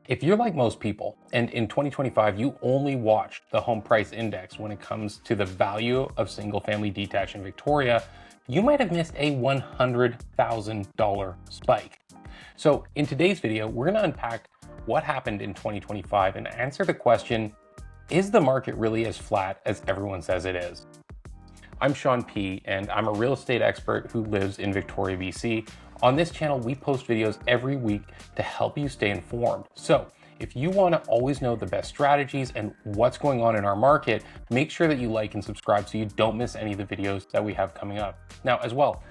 If you're like most people, and in 2025 you only watched the home price index when it comes to the value of single family detached in Victoria, you might have missed a $100,000 spike. So in today's video, we're going to unpack what happened in 2025 and answer the question, is the market really as flat as everyone says it is? I'm Sean P, and I'm a real estate expert who lives in Victoria, BC. On this channel, we post videos every week to help you stay informed. So if you want to always know the best strategies and what's going on in our market, make sure that you like and subscribe so you don't miss any of the videos that we have coming up. Now, as well,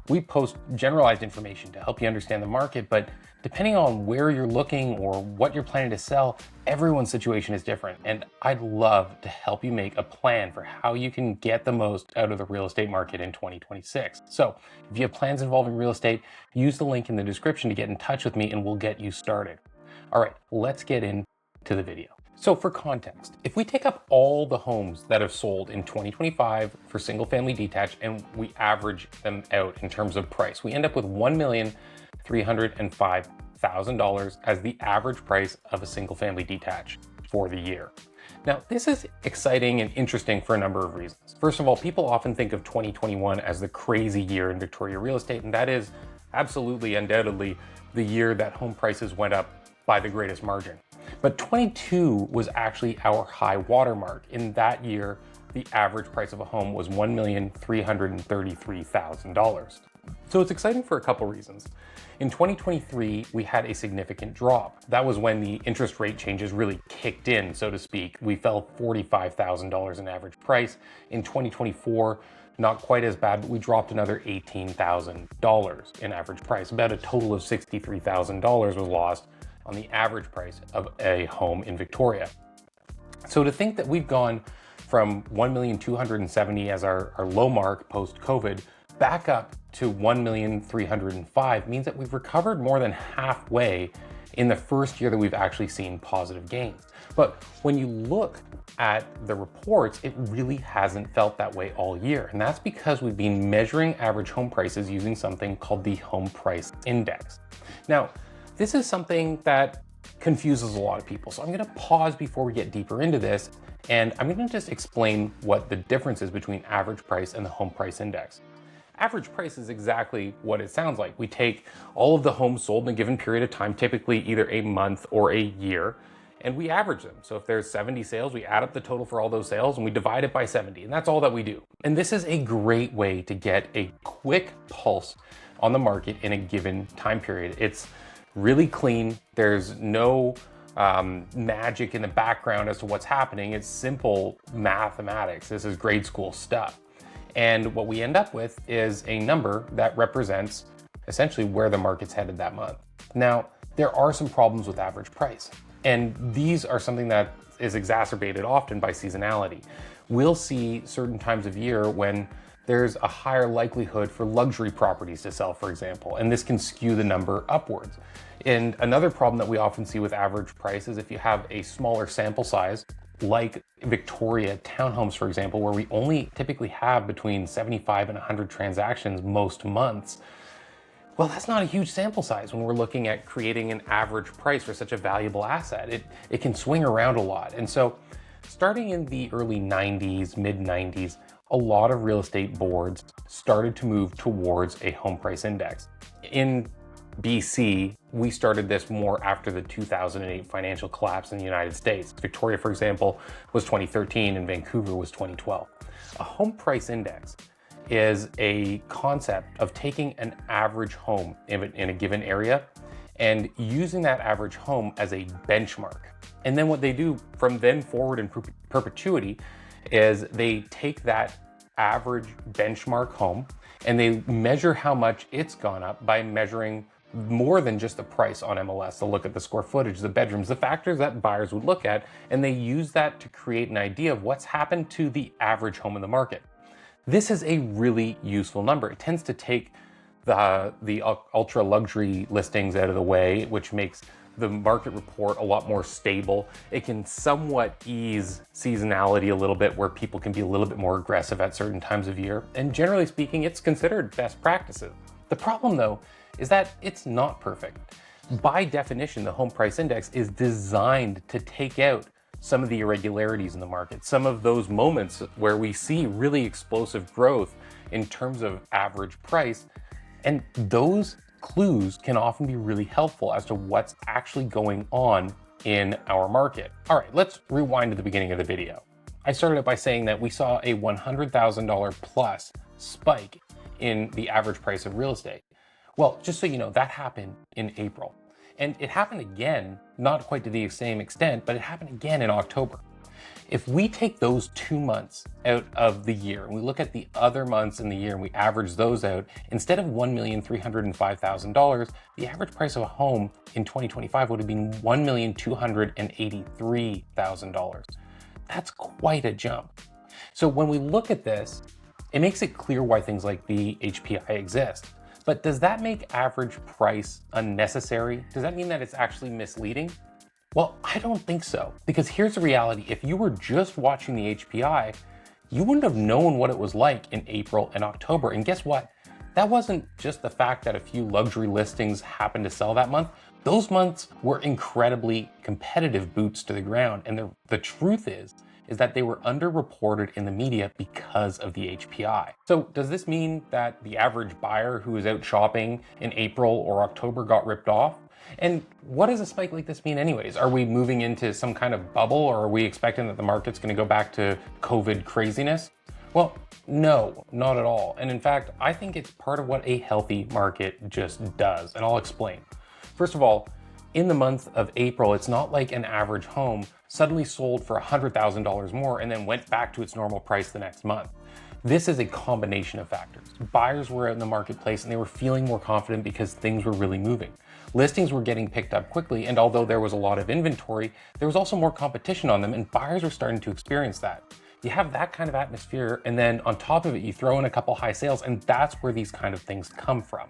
we post generalized information to help you understand the market, but depending on where you're looking or what you're planning to sell, everyone's situation is different. And I'd love to help you make a plan for how you can get the most out of the real estate market in 2026. So if you have plans involving real estate, use the link in the description to get in touch with me and we'll get you started. All right, let's get into the video. So for context, if we take up all the homes that have sold in 2025 for single family detached and we average them out in terms of price, we end up with $1,305,000 as the average price of a single family detached for the year. Now, this is exciting and interesting for a number of reasons. First of all, people often think of 2021 as the crazy year in Victoria real estate, and that is absolutely, undoubtedly, the year that home prices went up by the greatest margin. But 22 was actually our high watermark. In that year, the average price of a home was $1,333,000. So it's exciting for a couple reasons. In 2023, we had a significant drop. That was when the interest rate changes really kicked in, so to speak. We fell $45,000 in average price. In 2024, not quite as bad, but we dropped another $18,000 in average price. About a total of $63,000 was lost on the average price of a home in Victoria. So to think that we've gone from 1,270,000 as our low mark post-COVID back up to 1,305,000 means that we've recovered more than halfway in the first year that we've actually seen positive gains. But when you look at the reports, it really hasn't felt that way all year. And that's because we've been measuring average home prices using something called the home price index. Now, this is something that confuses a lot of people. So I'm gonna pause before we get deeper into this, and I'm gonna just explain what the difference is between average price and the home price index. Average price is exactly what it sounds like. We take all of the homes sold in a given period of time, typically either a month or a year, and we average them. So if there's 70 sales, we add up the total for all those sales and we divide it by 70, and that's all that we do. And this is a great way to get a quick pulse on the market in a given time period. It's really clean. There's no magic in the background as to what's happening. It's simple mathematics. This is grade school stuff. And what we end up with is a number that represents essentially where the market's headed that month. Now, there are some problems with average price, and these are something that is exacerbated often by seasonality. We'll see certain times of year when there's a higher likelihood for luxury properties to sell, for example, and this can skew the number upwards. And another problem that we often see with average price is if you have a smaller sample size, like Victoria townhomes, for example, where we only typically have between 75 and 100 transactions most months, well, that's not a huge sample size when we're looking at creating an average price for such a valuable asset. It can swing around a lot. And so starting in the early 90s, mid 90s, a lot of real estate boards started to move towards a home price index. In BC, we started this more after the 2008 financial collapse in the United States. Victoria, for example, was 2013 and Vancouver was 2012. A home price index is a concept of taking an average home in a given area and using that average home as a benchmark. And then what they do from then forward in perpetuity is they take that average benchmark home and they measure how much it's gone up by measuring more than just the price on MLS. They'll look at the square footage, the bedrooms, the factors that buyers would look at, and they use that to create an idea of what's happened to the average home in the market. This is a really useful number. It tends to take the ultra luxury listings out of the way, which makes the market report a lot more stable. It can somewhat ease seasonality a little bit, where people can be a little bit more aggressive at certain times of year. And generally speaking, it's considered best practices. The problem though is that it's not perfect. By definition, the home price index is designed to take out some of the irregularities in the market, some of those moments where we see really explosive growth in terms of average price. And those clues can often be really helpful as to what's actually going on in our market. All right, let's rewind to the beginning of the video. I started out by saying that we saw a $100,000 plus spike in the average price of real estate. Well, just so you know, that happened in April. And it happened again, not quite to the same extent, but it happened again in October. If we take those 2 months out of the year and we look at the other months in the year and we average those out, instead of $1,305,000, the average price of a home in 2025 would have been $1,283,000. That's quite a jump. So when we look at this, it makes it clear why things like the HPI exist. But does that make average price unnecessary? Does that mean that it's actually misleading? Well, I don't think so, because here's the reality. If you were just watching the HPI, you wouldn't have known what it was like in April and October. And guess what? That wasn't just the fact that a few luxury listings happened to sell that month. Those months were incredibly competitive, boots to the ground. And the truth is that they were underreported in the media because of the HPI. So does this mean that the average buyer who was out shopping in April or October got ripped off? And what does a spike like this mean anyways? Are we moving into some kind of bubble, or are we expecting that the market's gonna go back to COVID craziness? Well, no, not at all. And in fact, I think it's part of what a healthy market just does, and I'll explain. First of all, in the month of April, it's not like an average home suddenly sold for $100,000 more and then went back to its normal price the next month. This is a combination of factors. Buyers were out in the marketplace and they were feeling more confident because things were really moving. Listings were getting picked up quickly, and although there was a lot of inventory, there was also more competition on them, and buyers were starting to experience that. You have that kind of atmosphere, and then on top of it, you throw in a couple high sales, and that's where these kind of things come from.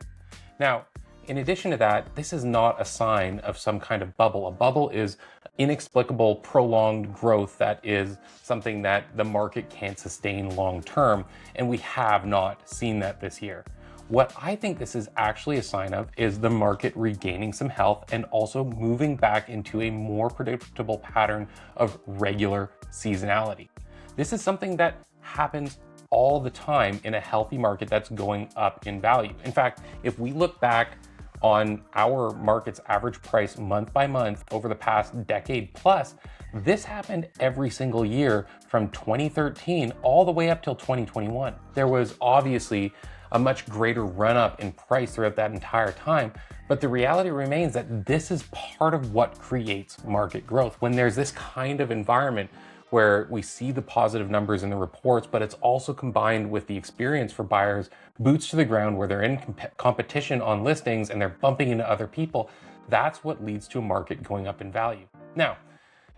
Now, in addition to that, this is not a sign of some kind of bubble. A bubble is inexplicable, prolonged growth that is something that the market can't sustain long term, and we have not seen that this year. What I think this is actually a sign of is the market regaining some health and also moving back into a more predictable pattern of regular seasonality. This is something that happens all the time in a healthy market that's going up in value. In fact, if we look back on our market's average price month by month over the past decade plus, this happened every single year from 2013 all the way up till 2021. There was obviously a much greater run up in price throughout that entire time. But the reality remains that this is part of what creates market growth. When there's this kind of environment where we see the positive numbers in the reports, but it's also combined with the experience for buyers, boots to the ground, where they're in competition on listings and they're bumping into other people, that's what leads to a market going up in value. Now,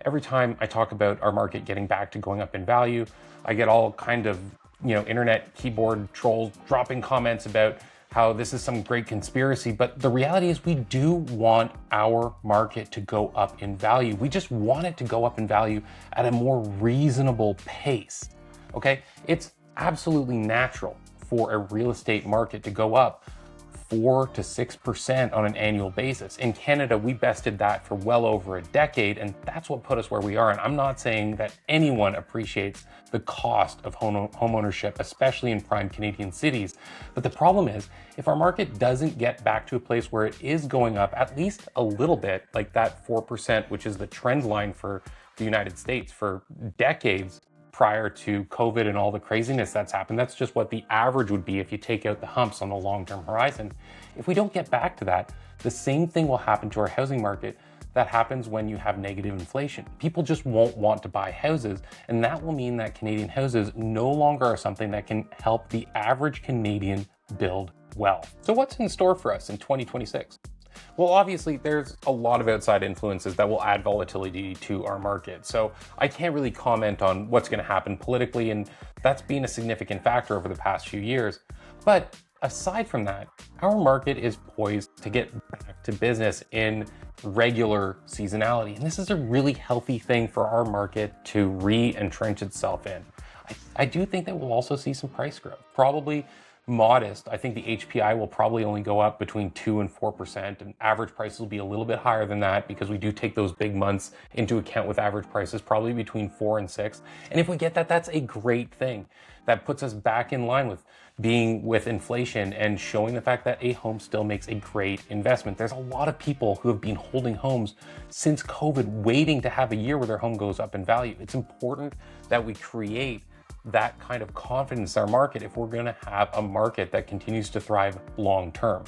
every time I talk about our market getting back to going up in value, I get all kind of internet keyboard trolls dropping comments about how this is some great conspiracy, but the reality is we do want our market to go up in value. We just want it to go up in value at a more reasonable pace, okay? It's absolutely natural for a real estate market to go up 4 to 6% on an annual basis. In Canada, we bested that for well over a decade, and that's what put us where we are. And I'm not saying that anyone appreciates the cost of home ownership, especially in prime Canadian cities. But the problem is, if our market doesn't get back to a place where it is going up at least a little bit, like that 4%, which is the trend line for the United States for decades, prior to COVID and all the craziness that's happened. That's just what the average would be if you take out the humps on the long-term horizon. If we don't get back to that, the same thing will happen to our housing market that happens when you have negative inflation. People just won't want to buy houses, and that will mean that Canadian houses no longer are something that can help the average Canadian build wealth. So what's in store for us in 2026? Well, obviously, there's a lot of outside influences that will add volatility to our market. So I can't really comment on what's going to happen politically, and that's been a significant factor over the past few years. But aside from that, our market is poised to get back to business in regular seasonality. And this is a really healthy thing for our market to re-entrench itself in. I do think that we'll also see some price growth, probably modest. I think the HPI will probably only go up between 2 and 4%, and average prices will be a little bit higher than that because we do take those big months into account with average prices, probably between 4 and 6. And if we get that, that's a great thing. That puts us back in line with being with inflation and showing the fact that a home still makes a great investment. There's a lot of people who have been holding homes since COVID, waiting to have a year where their home goes up in value. It's important that we create that kind of confidence in our market if we're going to have a market that continues to thrive long term.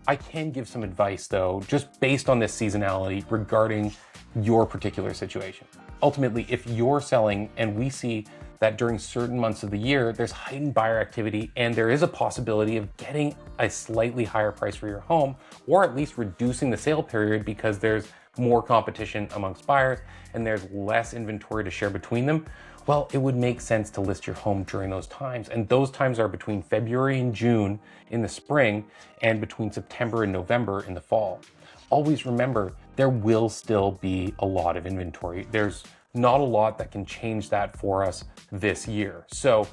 I can give some advice though, just based on this seasonality regarding your particular situation. Ultimately, if you're selling and we see that during certain months of the year, there's heightened buyer activity and there is a possibility of getting a slightly higher price for your home, or at least reducing the sale period because there's more competition amongst buyers and there's less inventory to share between them, well, it would make sense to list your home during those times. And those times are between February and June in the spring and between September and November in the fall. Always remember, there will still be a lot of inventory. There's not a lot that can change that for us this year. So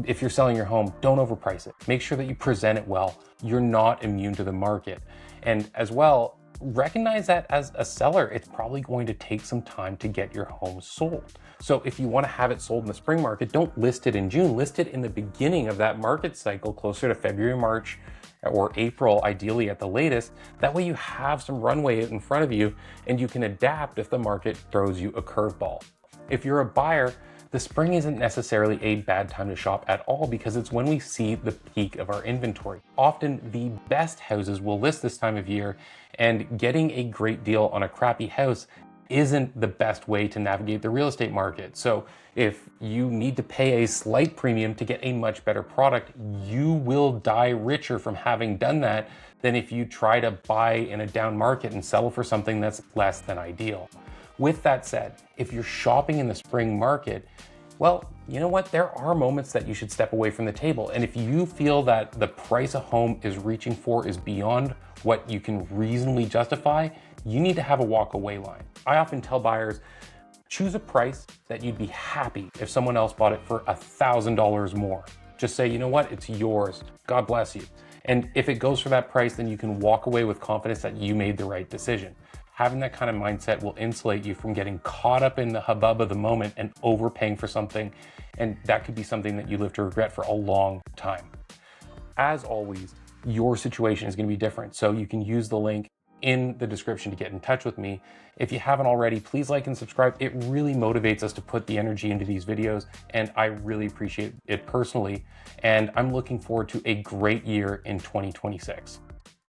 if you're selling your home, don't overprice it. Make sure that you present it well. You're not immune to the market. And as well, recognize that as a seller, it's probably going to take some time to get your home sold. So if you want to have it sold in the spring market, don't list it in June, list it in the beginning of that market cycle, closer to February, March, or April, ideally at the latest. That way you have some runway in front of you and you can adapt if the market throws you a curveball. If you're a buyer, the spring isn't necessarily a bad time to shop at all because it's when we see the peak of our inventory. Often the best houses will list this time of year, and getting a great deal on a crappy house isn't the best way to navigate the real estate market. So if you need to pay a slight premium to get a much better product, you will die richer from having done that than if you try to buy in a down market and settle for something that's less than ideal. With that said, if you're shopping in the spring market, well, you know what? There are moments that you should step away from the table. And if you feel that the price a home is reaching for is beyond what you can reasonably justify, you need to have a walk away line. I often tell buyers, choose a price that you'd be happy if someone else bought it for $1,000 more. Just say, you know what? It's yours. God bless you. And if it goes for that price, then you can walk away with confidence that you made the right decision. Having that kind of mindset will insulate you from getting caught up in the hubbub of the moment and overpaying for something. And that could be something that you live to regret for a long time. As always, your situation is going to be different. So you can use the link in the description to get in touch with me. If you haven't already, please like and subscribe. It really motivates us to put the energy into these videos, and I really appreciate it personally. And I'm looking forward to a great year in 2026.